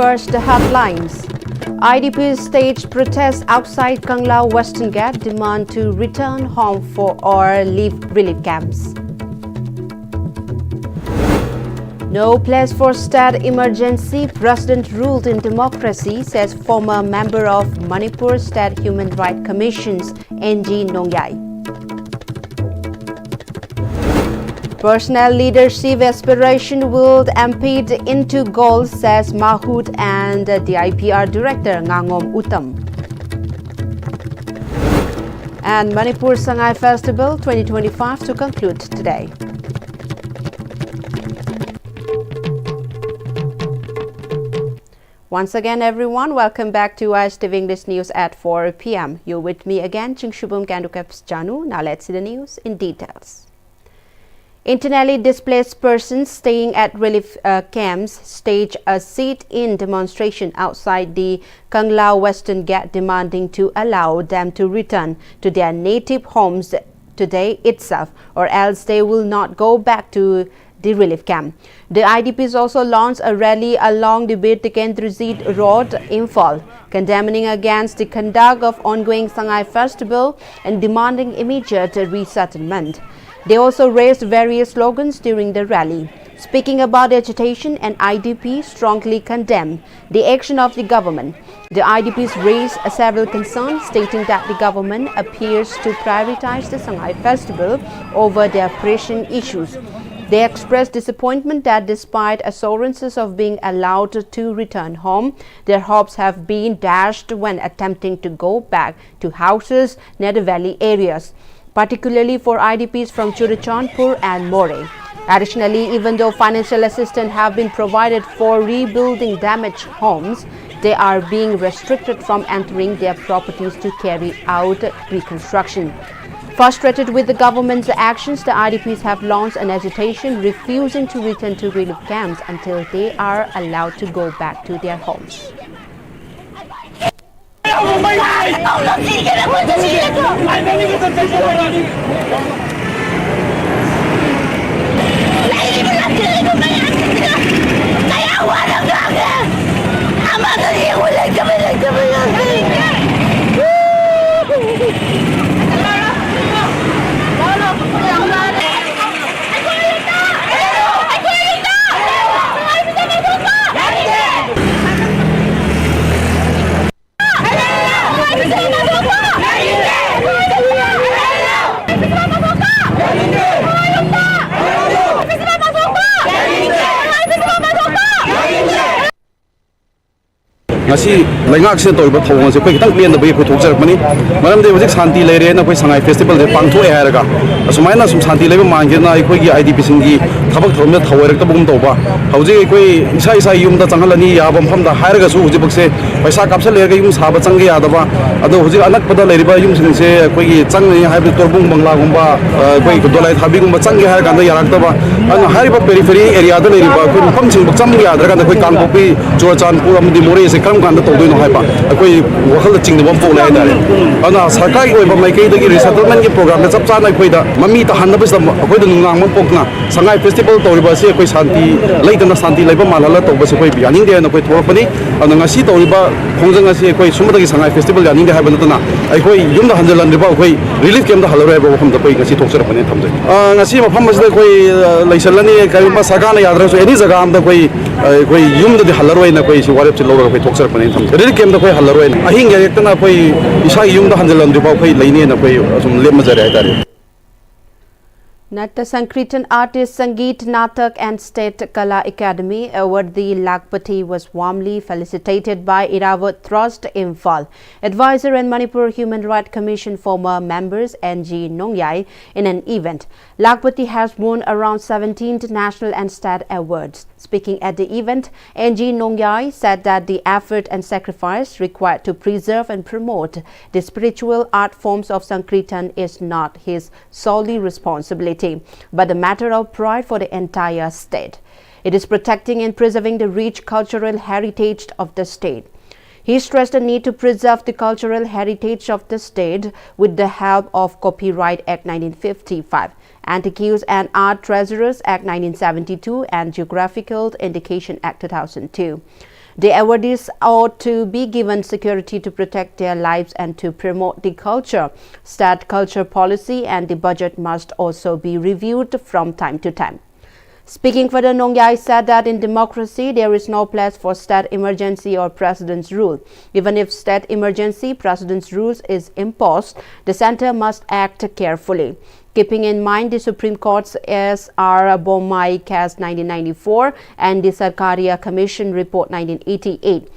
First, the headlines. IDPs stage protests outside Kangla Western Gate demand to return home for or leave relief camps. No place for state emergency. President ruled in democracy, says former member of Manipur State Human Rights Commission's NG Nongyai. Personal leadership aspiration will impede into goals, says Mahood and the IPR director Ngangom Uttam. And Manipur Sangai Festival 2025 to conclude today. Once again, everyone, welcome back to Istv English News at 4 p.m. You're with me again, Chingshubum Gandukaps Janu. Now let's see the news in details. Internally displaced persons staying at relief camps stage a sit-in demonstration outside the Kangla Western Gate demanding to allow them to return to their native homes today itself, or else they will not go back to the relief camp. The IDPs also launched a rally along the Birtikendruzid Road in Fall, condemning against the conduct of ongoing Sangai Festival and demanding immediate resettlement. They also raised various slogans during the rally. Speaking about the agitation, an IDP strongly condemned the action of the government. The IDPs raised several concerns, stating that the government appears to prioritize the Sangai Festival over their pressing issues. They expressed disappointment that despite assurances of being allowed to return home, their hopes have been dashed when attempting to go back to houses near the valley areas, particularly for IDPs from Churachandpur and Moreh. Additionally, even though financial assistance have been provided for rebuilding damaged homes, they are being restricted from entering their properties to carry out reconstruction. Frustrated with the government's actions, the IDPs have launched an agitation refusing to return to relief camps until they are allowed to go back to their homes. Ngasi lengak se toiba thawang se khoi kitang pen da bai khoi thok jarak mani maram de hojik shanti le re na khoi sangai festival de pangtho e haraga asumaina sum shanti leba mangge na khoi gi IDP singi thabak thomna thawarak ta bum toba hojik khoi isa yum da changalani ya bam pham da haraga su hojik bakse paisa kapsal le ga yum saba change ya daba ado hojik anak pada le riba yum sing se khoi gi changni haibe torbung bangla gumba khoi ko dolai thabi gumba change har kan da yarak daba ana hariba periphery area da le riba khoi pham sing bak cham ya da kan da khoi kangpopi Churachandpur amdi Moreh se kan da tawdoi no haiba akoi wakhal ching de bom pole ai dare ana sarkar gi oiba maikai da gi resettlement gi program da chap chana khoi da mami ta hanna bas akoi da nungang mam pokna sangai festival toriba se akoi shanti leitana shanti leiba malala tawba se khoi bianing de na khoi thorapani ana ngasi toriba khongjang ase khoi sumada gi sangai festival yaning de haiba natana akoi yum da hanjalan riba akoi relief camp da halore ba wakham da khoi ngasi thoksarapani thamjai ngasi mafam mas da khoi leisalani kai ma sagana yadra so any jaga am da khoi yum da halaroi na khoi si warep che lora khoi thoksarapani relief camp da khoi halaroi ahing ya yektana khoi isa yum da hanjalan riba khoi leine na khoi asum lem majare ai tare. Natta Sankirtan Artist Sangeet Natak and State Kala Academy Awardee Lakpati was warmly felicitated by Irawat Trust Imphal, Advisor and Manipur Human Rights Commission former members NG Nongyai in an event. Lakpati has won around 17 national and state awards. Speaking at the event, NG Nongyai said that the effort and sacrifice required to preserve and promote the spiritual art forms of Sankirtan is not his solely responsibility, but a matter of pride for the entire state. It is protecting and preserving the rich cultural heritage of the state. He stressed the need to preserve the cultural heritage of the state with the help of Copyright Act 1955, Antiques and Art Treasurers Act 1972 and Geographical Indication Act 2002. The awardees ought to be given security to protect their lives and to promote the culture. State culture policy and the budget must also be reviewed from time to time. Speaking further, Nong Yai said that in democracy, there is no place for state emergency or president's rule. Even if state emergency, president's rules is imposed, the center must act carefully. Keeping in mind the Supreme Court's S.R. Bommai case 1994 and the Sarkaria Commission report 1988.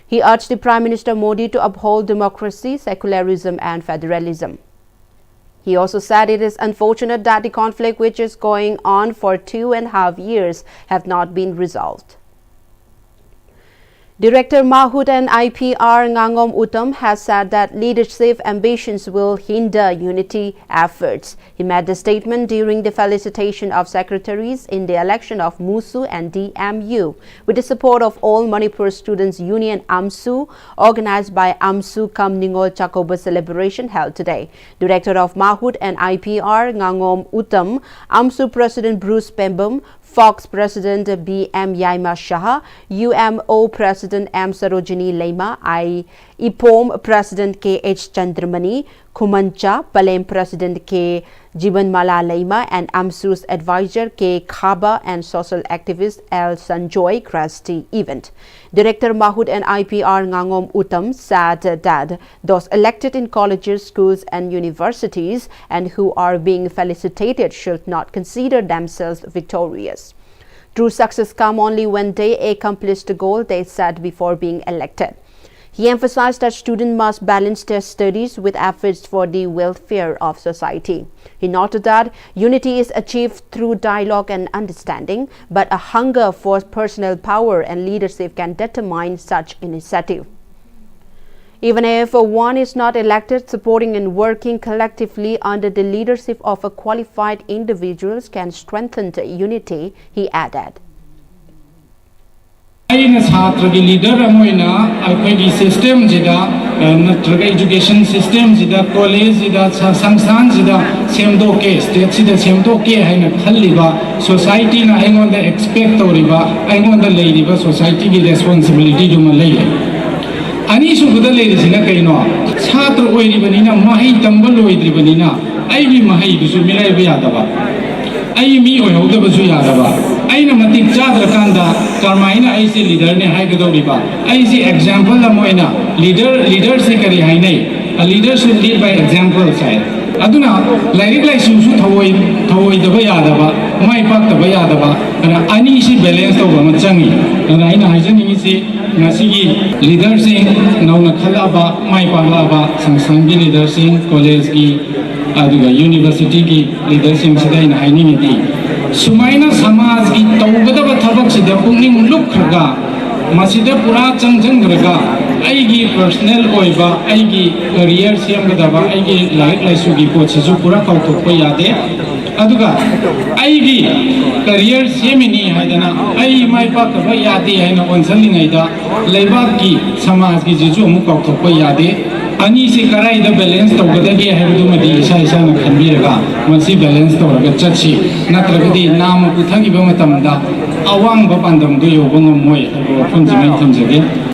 He urged the Prime Minister Modi to uphold democracy, secularism and federalism. He also said it is unfortunate that the conflict which is going on for 2.5 years have not been resolved. Director Mahut and IPR Ngangom Uttam has said that leadership ambitions will hinder unity efforts. He made the statement during the felicitation of secretaries in the election of MUSU and DMU, with the support of All Manipur Students Union AMSU, organized by AMSU Kam Ningol Chakoba celebration held today. Director of Mahut and IPR Ngangom Uttam, AMSU President Bruce Pembum, Fox President B.M. Yaima Shah, UMO President M. Sarojini Lema, IPOM President K.H. Chandramani, Kumancha, Palem President K. Jibanmala Lema, and AMSU's advisor K. Khaba and social activist L. Sanjoy graced the event. Director Mahut and IPR Ngangom Uttam said that those elected in colleges, schools and universities and who are being felicitated should not consider themselves victorious. True success comes only when they accomplish the goal they set before being elected. He emphasized that students must balance their studies with efforts for the welfare of society. He noted that unity is achieved through dialogue and understanding, but a hunger for personal power and leadership can determine such initiative. Even if one is not elected, supporting and working collectively under the leadership of a qualified individuals can strengthen the unity, he added. leader system education system college sangsan state society na expect society responsibility ani subuda lerisina kaino chhatr oiribanina mahai tamba loidribanina aigi mahai bisu mirai ba yadaba ai mi oihodaba su yadaba aina matik chadra kanda karmaina ai se leader ne hai gadoriba ai se example la moina leader se kari hainai a leader should lead by example side aduna lairik lai su thawoi daba yadaba mai pak daba yadaba ana ani si balance to ba machangi ana aina haijani si ngasigi leader sing nauna khalaba mai paglaba sangsangi leader sing college ki aduga university ki leader sing sidai na haini miti sumaina samaj ki tawgada thabak sida pungning lukhaga masida pura changjangraga aigi personal oiba aigi career semgadaba aigi life laisugi pochisu pura kauthokpa yade aduga aigi career semini haidana ai mai pakba yade haina onsalingaida leibak ki samaj ki jisu mu kauthokpa yade ani se karai da balance tawgadagi haidu madi isa isa na khanbiraga masi balance tawraga chachi natragadi nam puthangi ba matamda awang ba pandam du yobang moi haibo phunjimai thamjage.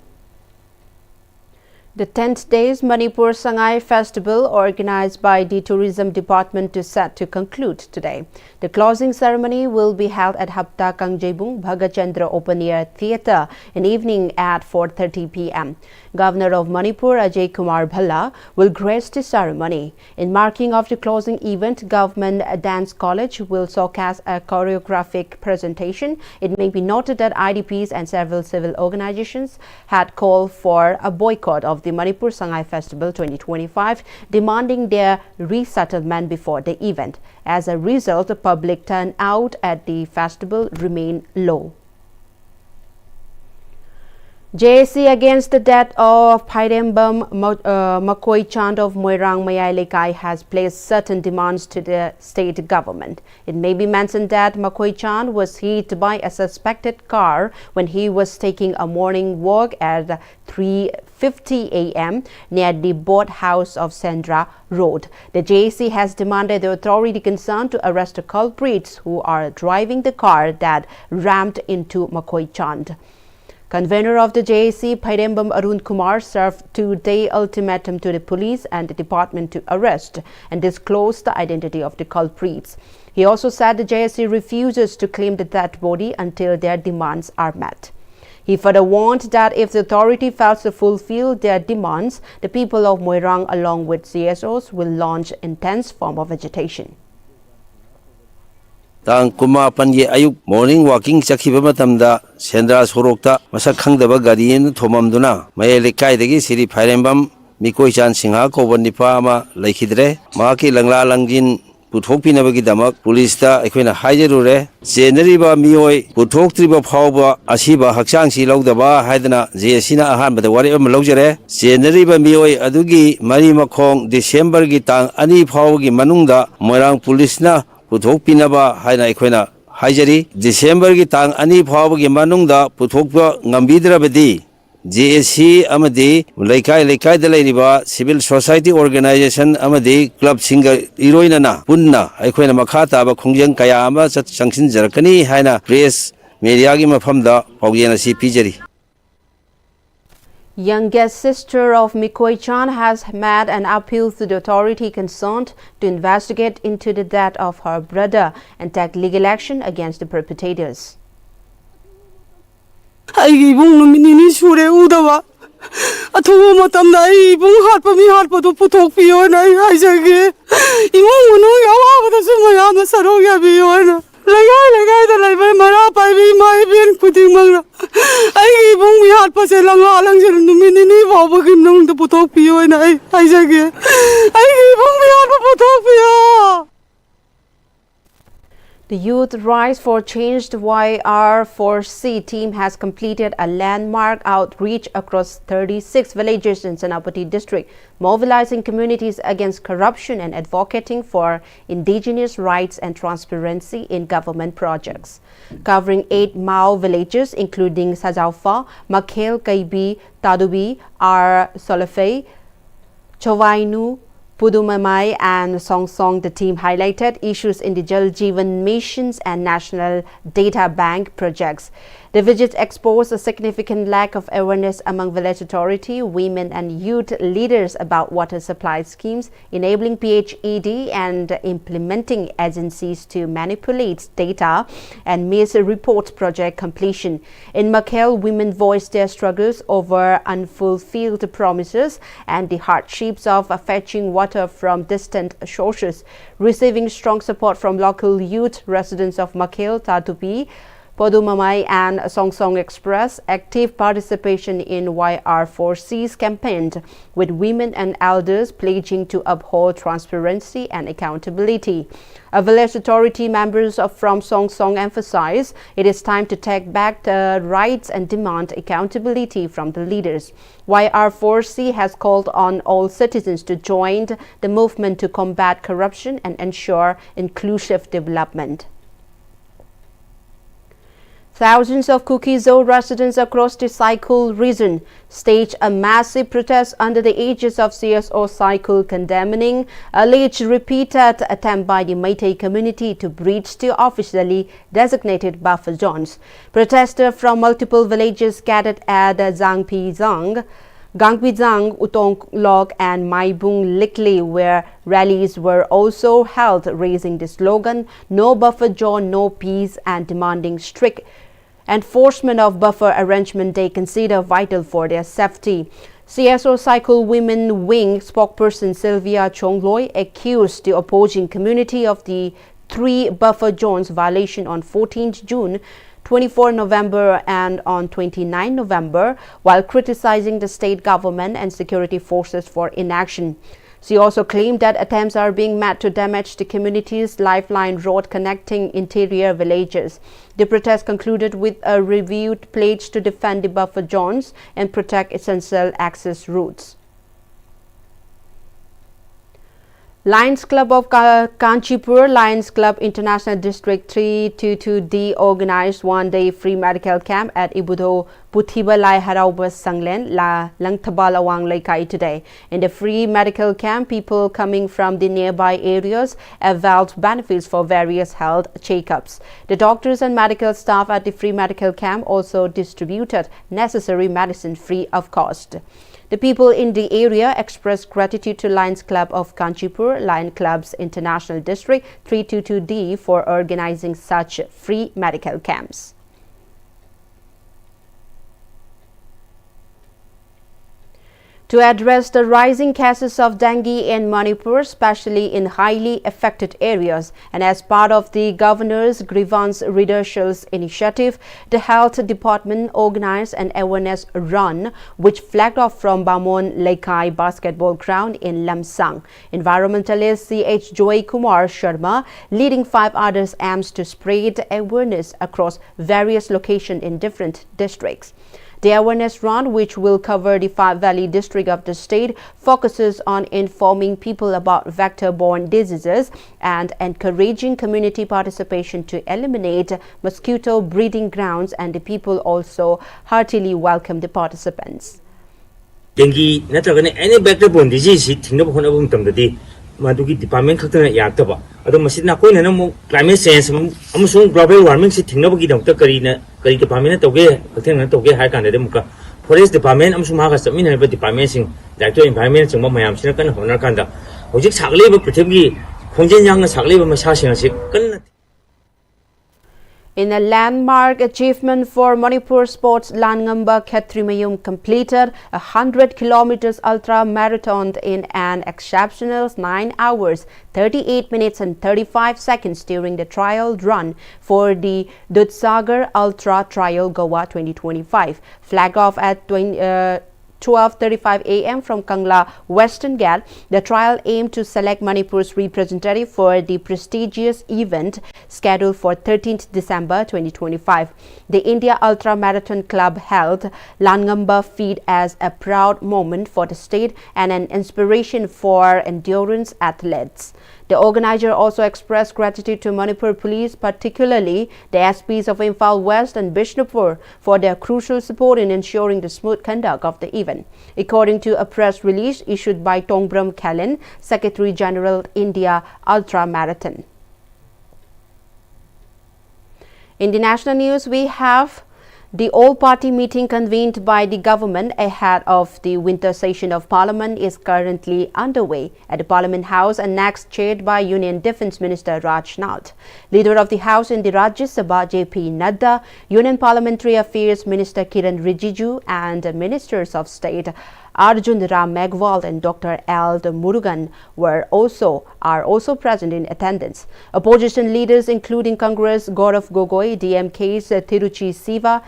The 10th day's Manipur Sangai Festival, organized by the Tourism Department, is set to conclude today. The closing ceremony will be held at Hapta Kangjebung Bhagachandra Open Air Theatre in evening at 4:30 p.m. Governor of Manipur Ajay Kumar Bhalla will grace the ceremony. In marking of the closing event, Government Dance College will showcase a choreographic presentation. It may be noted that IDPs and several civil organizations had called for a boycott of the Manipur Sangai Festival 2025, demanding their resettlement before the event. As a result, the public turnout at the festival remained low. JAC against the death of Pairembam Makoi Chand of Moirang Mayai Lekai has placed certain demands to the state government. It may be mentioned that Makoi Chand was hit by a suspected car when he was taking a morning walk at 3:50 a.m. near the boat house of Sendra Road. The JAC has demanded the authority concerned to arrest the culprits who are driving the car that rammed into Makoi Chand. Convener of the JAC, Pairembam Arun Kumar, served 2-day ultimatum to the police and the department to arrest and disclose the identity of the culprits. He also said the JAC refuses to claim the dead body until their demands are met. He further warned that if the authority fails to fulfill their demands, the people of Moirang along with CSOs will launch intense form of agitation. Tang kumapan ye ayuk morning walking sakhiba matamda Sendra Sorokta masak khangdaba gari en thomamduna maye lekai degi Siri Phairembam Mikoi Chan Singha ko banipa ama laikhidre ma ki langla langjin puthokpinabagi damak police ta aikoina haijarure jeneriba mioi puthoktriba phawba asiba hakchang si lawdaba haidana jesina ahanbada wari am lawjare jeneriba mioi adugi mari makhong December gi tang ani phawgi manungda Moirang police na puthokpinaba haina aikoina haijari December gi tang ani phawgi manungda puthokpa ngambidrabadi JAC amadi laikai da lairiba civil society organization amadi club singa iroina na punna aikoina makhata ba khongjang kaya ama changsin jarakani haina press media gi mafamda paugena si pijari. Youngest sister of Mikoi Chan has made an appeal to the authority concerned to investigate into the death of her brother and take legal action against the perpetrators. I bung minini sure udawa. Atho matamda I bung harpa to putok piyo na I jage. Imong uno yawa bata sumaya na sarogya piyo na. Lagai da lai mara pai bi mai bin puting mangra. I bung mi harpa se lang se minini bawa kim nung to putok piyo na I jage. I bung mi harpa putok piyo. The Youth Rise for Change YR4C team has completed a landmark outreach across 36 villages in Senapati district, mobilizing communities against corruption and advocating for indigenous rights and transparency in government projects. Covering 8 Mao villages including Sajaufa, Makhel, Kaibi, Tadubi, R. Solafei, Chowainu, Pudumamai and Songsong, the team highlighted issues in the Jal Jeevan missions and National Data Bank projects. The visit exposed a significant lack of awareness among village authority, women and youth leaders about water supply schemes, enabling PHED and implementing agencies to manipulate data and miss report project completion. In Makhel, women voiced their struggles over unfulfilled promises and the hardships of fetching water from distant sources, receiving strong support from local youth residents of Makhel, Tatupi, Podumamai and Songsong express active participation in YR4C's campaign, with women and elders pledging to uphold transparency and accountability. A village authority members from Songsong emphasize it is time to take back the rights and demand accountability from the leaders. YR4C has called on all citizens to join the movement to combat corruption and ensure inclusive development. Thousands of Kuki-Zo residents across the Saikul region staged a massive protest under the aegis of CSO Saikul, condemning alleged repeated attempt by the Meitei community to breach the officially designated buffer zones. Protesters from multiple villages gathered at Gangpizang, Utonglok and Maibung Likli, where rallies were also held, raising the slogan "No Buffer Zone, No Peace" and demanding strict enforcement of buffer arrangement they consider vital for their safety. CSO Cycle Women Wing spokesperson Sylvia Chongloi accused the opposing community of the 3 buffer zones violation on 14th June, 24 November and on 29 November, while criticizing the state government and security forces for inaction. She also claimed that attempts are being made to damage the community's lifeline road connecting interior villages. The protest concluded with a reviewed pledge to defend the buffer zones and protect essential access routes. Lions Club of Kanchipur, Lions Club International District 322D organized one-day free medical camp at Ibudo Puthiba Lai Harauba Sanglen La Langthabal Awang Laikai today. In the free medical camp, people coming from the nearby areas availed benefits for various health checkups. The doctors and medical staff at the free medical camp also distributed necessary medicine free of cost. The people in the area expressed gratitude to Lions Club of Kanchipur, Lions Club's International District 322D for organizing such free medical camps. To address the rising cases of dengue in Manipur, especially in highly affected areas, and as part of the Governor's Grievance Redressal Initiative, the Health Department organized an awareness run which flagged off from Bamon Laikai Basketball Ground in Lamsang. Environmentalist C.H. Joy Kumar Sharma leading 5 others aims to spread awareness across various locations in different districts. The awareness run, which will cover the 5 Valley district of the state, focuses on informing people about vector-borne diseases and encouraging community participation to eliminate mosquito breeding grounds, and the people also heartily welcome the participants. Dengue natragane any vector-borne disease thingna bhona bum tamdadi madugi department khaktana yaktaba ado masina koina na climate change amusung global warming si thingna bagi dangta kari department na toge khaktena toge hai kan de muka forest department amusung ha ga samin hai department sing director environment chungba mayam sina kan honar kan da hojik sagle ba prithvi khonjen yang na sagle ba masa sing si kan. In a landmark achievement for Manipur sports, Langamba Khetrimayum completed a 100 kilometers ultra marathon in an exceptional 9 hours, 38 minutes and 35 seconds during the trial run for the Dudsagar Ultra Trial Goa 2025. Flag off at 12:35 a.m. from Kangla Western Ghat. The trial aimed to select Manipur's representative for the prestigious event scheduled for 13th December 2025. The India Ultra Marathon Club held Langamba feat as a proud moment for the state and an inspiration for endurance athletes. The organizer also expressed gratitude to Manipur Police, particularly the SPs of Imphal West and Bishnupur, for their crucial support in ensuring the smooth conduct of the event. According to a press release issued by Tongbram Kalen, Secretary General India Ultra Marathon. In the national news, we have the all-party meeting convened by the government ahead of the winter session of Parliament is currently underway at the Parliament House and next chaired by Union Defence Minister Rajnath. Leader of the House in the Rajya Sabha J.P. Nadda, Union Parliamentary Affairs Minister Kiran Rijiju and Ministers of State Arjun Ram Meghwal and Dr. L. Murugan are also present in attendance. Opposition leaders including Congress Gaurav Gogoi, DMK's Tiruchi Siva,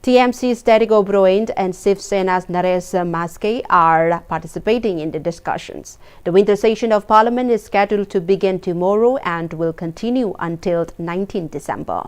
TMC's Derek O'Brien and Shiv Sena's Naresh Maske are participating in the discussions. The winter session of Parliament is scheduled to begin tomorrow and will continue until 19 December.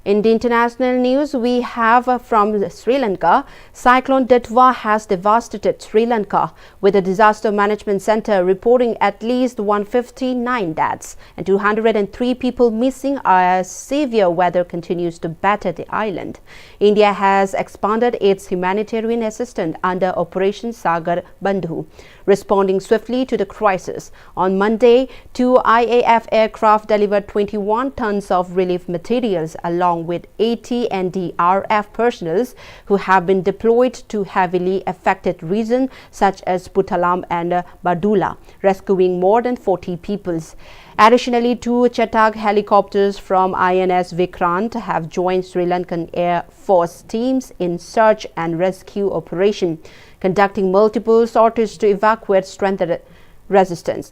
In the international news, we have from Sri Lanka, Cyclone Ditwa has devastated Sri Lanka, with the Disaster Management Centre reporting at least 159 deaths and 203 people missing as severe weather continues to batter the island. India has expanded its humanitarian assistance under Operation Sagar Bandhu, responding swiftly to the crisis. On Monday, 2 IAF aircraft delivered 21 tons of relief materials along with 80 NDRF personnel who have been deployed to heavily affected regions such as Puttalam and Badula, rescuing more than 40 people. Additionally, 2 Chetag helicopters from INS Vikrant have joined Sri Lankan Air Force teams in search and rescue operation, conducting multiple sorties to evacuate stranded resistance.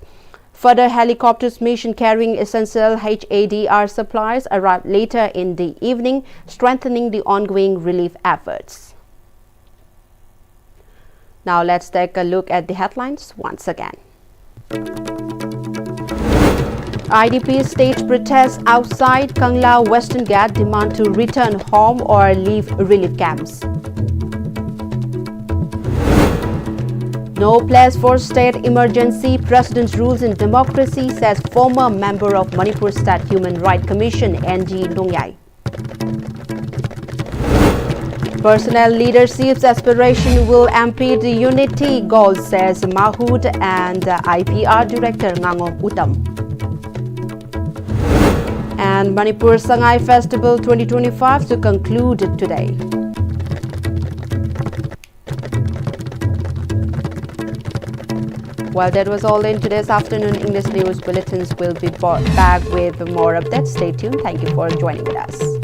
Further helicopters mission carrying essential HADR supplies arrived later in the evening, strengthening the ongoing relief efforts. Now let's take a look at the headlines once again. IDP stage protests outside Kangla Western Ghat demand to return home or leave relief camps. No place for state emergency. President rules in democracy, says former member of Manipur State Human Rights Commission, NG Dongyai. Personnel leadership's aspiration will impede the unity goal, says Mahood and IPR Director Ngango Uttam. And Manipur Sangai Festival 2025 to conclude today. Well, that was all in today's afternoon English news bulletins. We'll be back with more updates. Stay tuned. Thank you for joining with us.